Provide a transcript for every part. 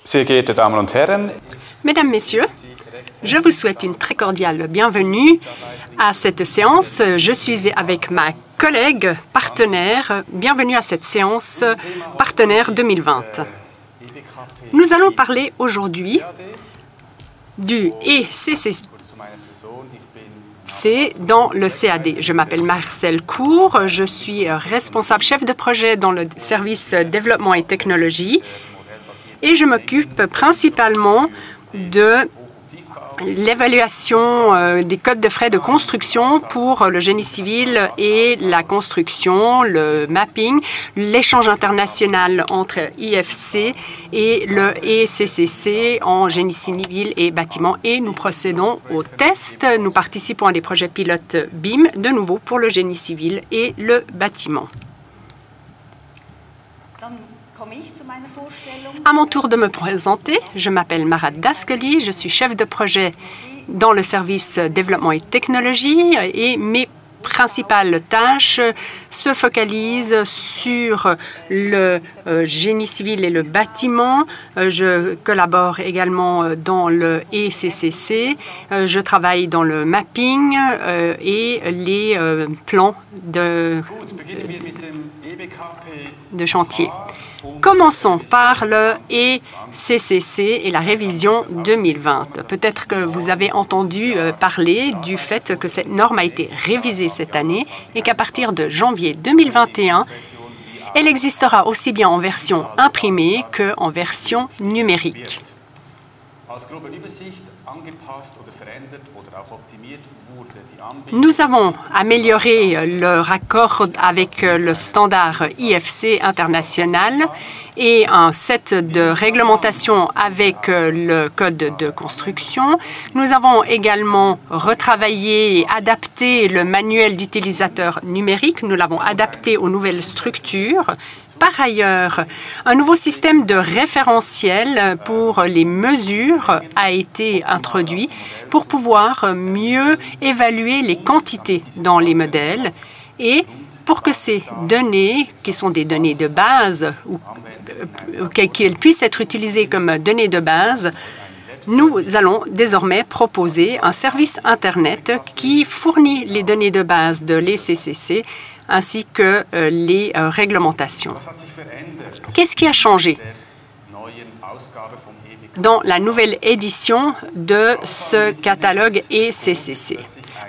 Sehr geehrte Damen und Herren, Mesdames, Messieurs, je vous souhaite une très cordiale bienvenue à cette séance. Je suis avec ma collègue partenaire. Bienvenue à cette séance partenaire 2020. Nous allons parler aujourd'hui du ECCC dans le CAD. Je m'appelle Marcel Cour, je suis responsable chef de projet dans le service développement et technologie et je m'occupe principalement de l'évaluation des codes de frais de construction pour le génie civil et la construction, le mapping, l'échange international entre IFC et le ECCC en génie civil et bâtiment. Et nous procédons aux tests. Nous participons à des projets pilotes BIM, de nouveau pour le génie civil et le bâtiment. À mon tour de me présenter, je m'appelle Marat Daskali, je suis chef de projet dans le service développement et technologie et mes principales tâches se focalisent sur le génie civil et le bâtiment. Je collabore également dans le ECCC. Je travaille dans le mapping et les plans de chantier. Commençons par le ECCC et la révision 2020. Peut-être que vous avez entendu parler du fait que cette norme a été révisée cette année et qu'à partir de janvier 2021, elle existera aussi bien en version imprimée qu'en version numérique. Nous avons amélioré le raccord avec le standard IFC international et un set de réglementation avec le code de construction. Nous avons également retravaillé et adapté le manuel d'utilisateur numérique. Nous l'avons adapté aux nouvelles structures. Par ailleurs, un nouveau système de référentiel pour les mesures a été introduit pour pouvoir mieux évaluer les quantités dans les modèles et pour que ces données, qui sont des données de base, ou qu'elles puissent être utilisées comme données de base, nous allons désormais proposer un service Internet qui fournit les données de base de l'ECCC ainsi que les réglementations. Qu'est-ce qui a changé dans la nouvelle édition de ce catalogue ECCC?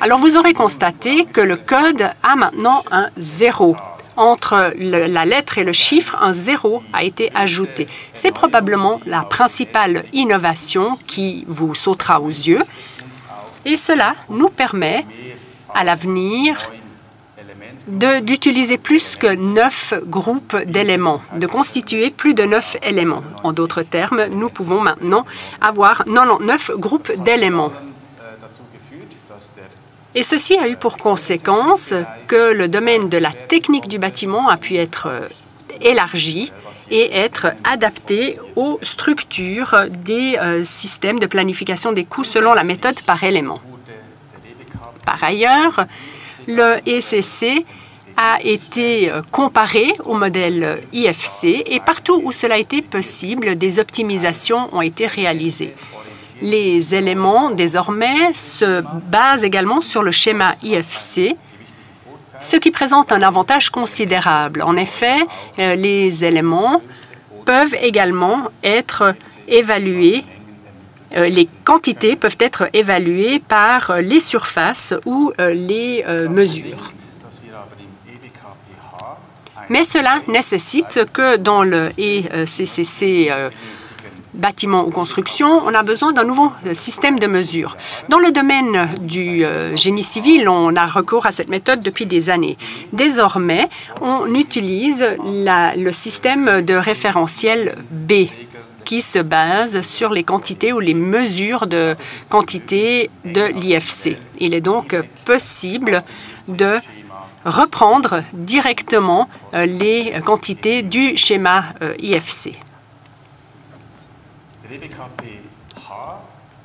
Alors, vous aurez constaté que le code a maintenant un 0. Entre la lettre et le chiffre, un 0 a été ajouté. C'est probablement la principale innovation qui vous sautera aux yeux. Et cela nous permet, à l'avenir, d'utiliser plus que 9 groupes d'éléments, de constituer plus de 9 éléments. En d'autres termes, nous pouvons maintenant avoir 99 groupes d'éléments. Et ceci a eu pour conséquence que le domaine de la technique du bâtiment a pu être élargi et être adapté aux structures des systèmes de planification des coûts selon la méthode par élément. Par ailleurs, le ECC a été comparé au modèle IFC et partout où cela a été possible, des optimisations ont été réalisées. Les éléments, désormais, se basent également sur le schéma IFC, ce qui présente un avantage considérable. En effet, les éléments peuvent également être évalués, les quantités peuvent être évaluées par les surfaces ou les mesures. Mais cela nécessite que dans le ECCC bâtiment ou construction, on a besoin d'un nouveau système de mesure. Dans le domaine du génie civil, on a recours à cette méthode depuis des années. Désormais, on utilise le système de référentiel B qui se base sur les quantités ou les mesures de quantité de l'IFC. Il est donc possible de reprendre directement les quantités du schéma IFC.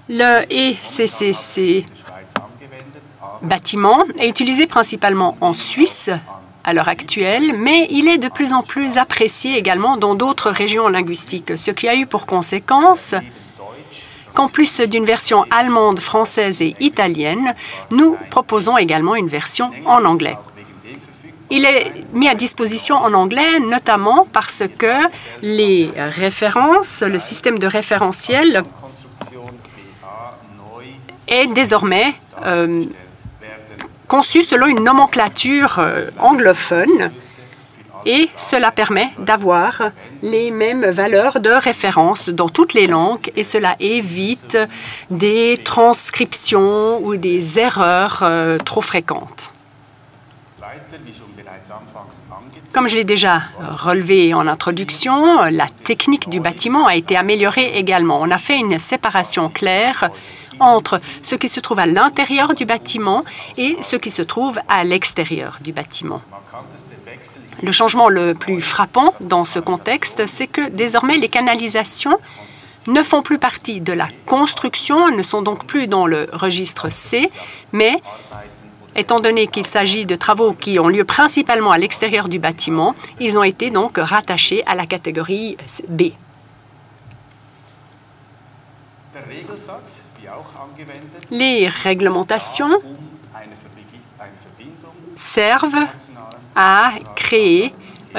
Le ECCC bâtiment est utilisé principalement en Suisse à l'heure actuelle, mais il est de plus en plus apprécié également dans d'autres régions linguistiques, ce qui a eu pour conséquence qu'en plus d'une version allemande, française et italienne, nous proposons également une version en anglais. Il est mis à disposition en anglais, notamment parce que les références, le système de référentiel est désormais conçu selon une nomenclature anglophone et cela permet d'avoir les mêmes valeurs de référence dans toutes les langues et cela évite des transcriptions ou des erreurs trop fréquentes. Comme je l'ai déjà relevé en introduction, la technique du bâtiment a été améliorée également. On a fait une séparation claire entre ce qui se trouve à l'intérieur du bâtiment et ce qui se trouve à l'extérieur du bâtiment. Le changement le plus frappant dans ce contexte, c'est que désormais les canalisations ne font plus partie de la construction, ne sont donc plus dans le registre C, mais étant donné qu'il s'agit de travaux qui ont lieu principalement à l'extérieur du bâtiment, ils ont été donc rattachés à la catégorie B. Les réglementations servent à créer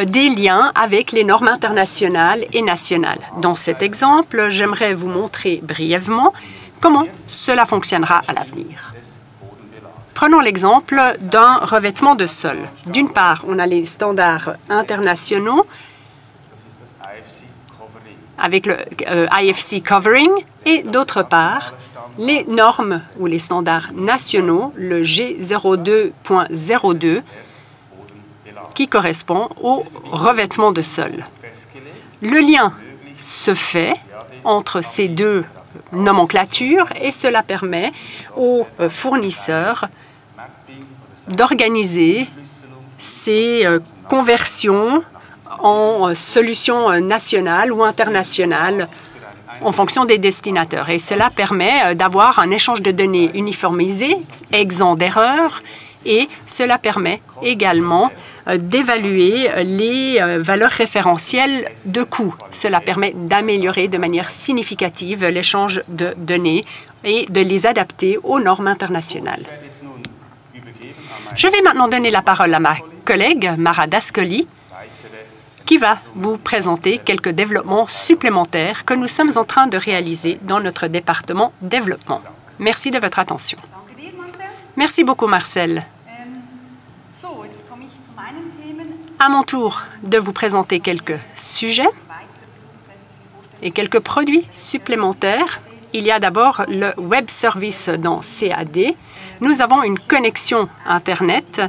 des liens avec les normes internationales et nationales. Dans cet exemple, j'aimerais vous montrer brièvement comment cela fonctionnera à l'avenir. Prenons l'exemple d'un revêtement de sol. D'une part, on a les standards internationaux avec le IFC Covering et d'autre part, les normes ou les standards nationaux, le G02.02, qui correspond au revêtement de sol. Le lien se fait entre ces deux nomenclatures et cela permet aux fournisseurs d'organiser ces conversions en solutions nationales ou internationales en fonction des destinataires. Et cela permet d'avoir un échange de données uniformisé, exempt d'erreurs, et cela permet également d'évaluer les valeurs référentielles de coûts. Cela permet d'améliorer de manière significative l'échange de données et de les adapter aux normes internationales. Je vais maintenant donner la parole à ma collègue, Mara Dascoli, qui va vous présenter quelques développements supplémentaires que nous sommes en train de réaliser dans notre département développement. Merci de votre attention. Merci beaucoup, Marcel. À mon tour de vous présenter quelques sujets et quelques produits supplémentaires. Il y a d'abord le Web Service dans CAD. Nous avons une connexion Internet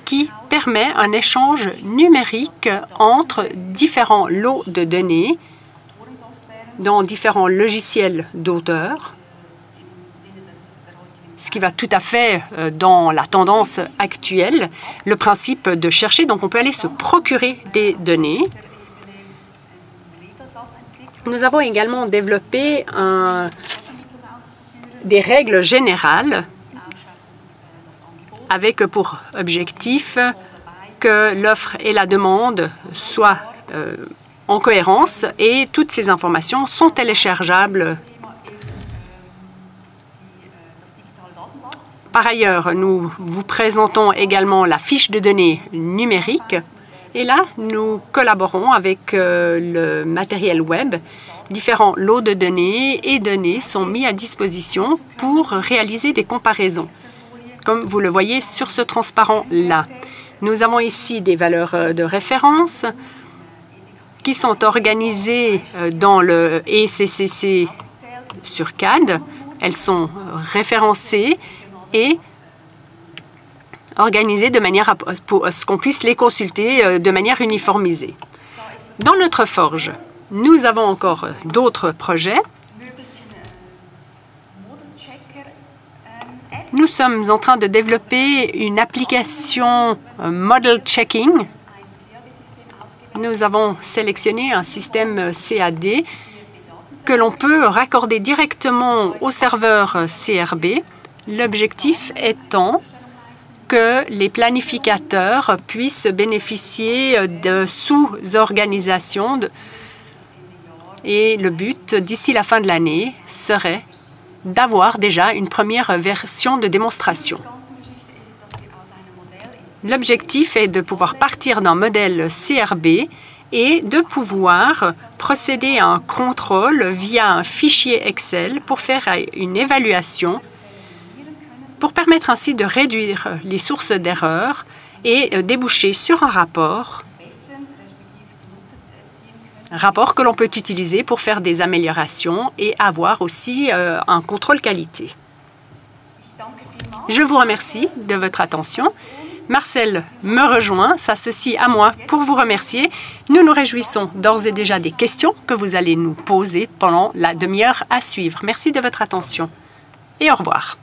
qui permet un échange numérique entre différents lots de données dans différents logiciels d'auteur, ce qui va tout à fait dans la tendance actuelle, le principe de chercher. Donc, on peut aller se procurer des données. Nous avons également développé des règles générales avec pour objectif que l'offre et la demande soient en cohérence et toutes ces informations sont téléchargeables. Par ailleurs, nous vous présentons également la fiche de données numérique et là, nous collaborons avec le matériel web. Différents lots de données et données sont mis à disposition pour réaliser des comparaisons. Comme vous le voyez sur ce transparent-là, nous avons ici des valeurs de référence qui sont organisées dans le ECCC sur CAD. Elles sont référencées et organisées de manière à ce qu'on puisse les consulter de manière uniformisée. Dans notre forge, nous avons encore d'autres projets. Nous sommes en train de développer une application Model Checking. Nous avons sélectionné un système CAD que l'on peut raccorder directement au serveur CRB. L'objectif étant que les planificateurs puissent bénéficier de sous-organisations. Et le but, d'ici la fin de l'année, serait d'avoir déjà une première version de démonstration. L'objectif est de pouvoir partir d'un modèle CRB et de pouvoir procéder à un contrôle via un fichier Excel pour faire une évaluation, pour permettre ainsi de réduire les sources d'erreurs et déboucher sur un rapport que l'on peut utiliser pour faire des améliorations et avoir aussi un contrôle qualité. Je vous remercie de votre attention. Marcel me rejoint, s'associe à moi pour vous remercier. Nous nous réjouissons d'ores et déjà des questions que vous allez nous poser pendant la demi-heure à suivre. Merci de votre attention et au revoir.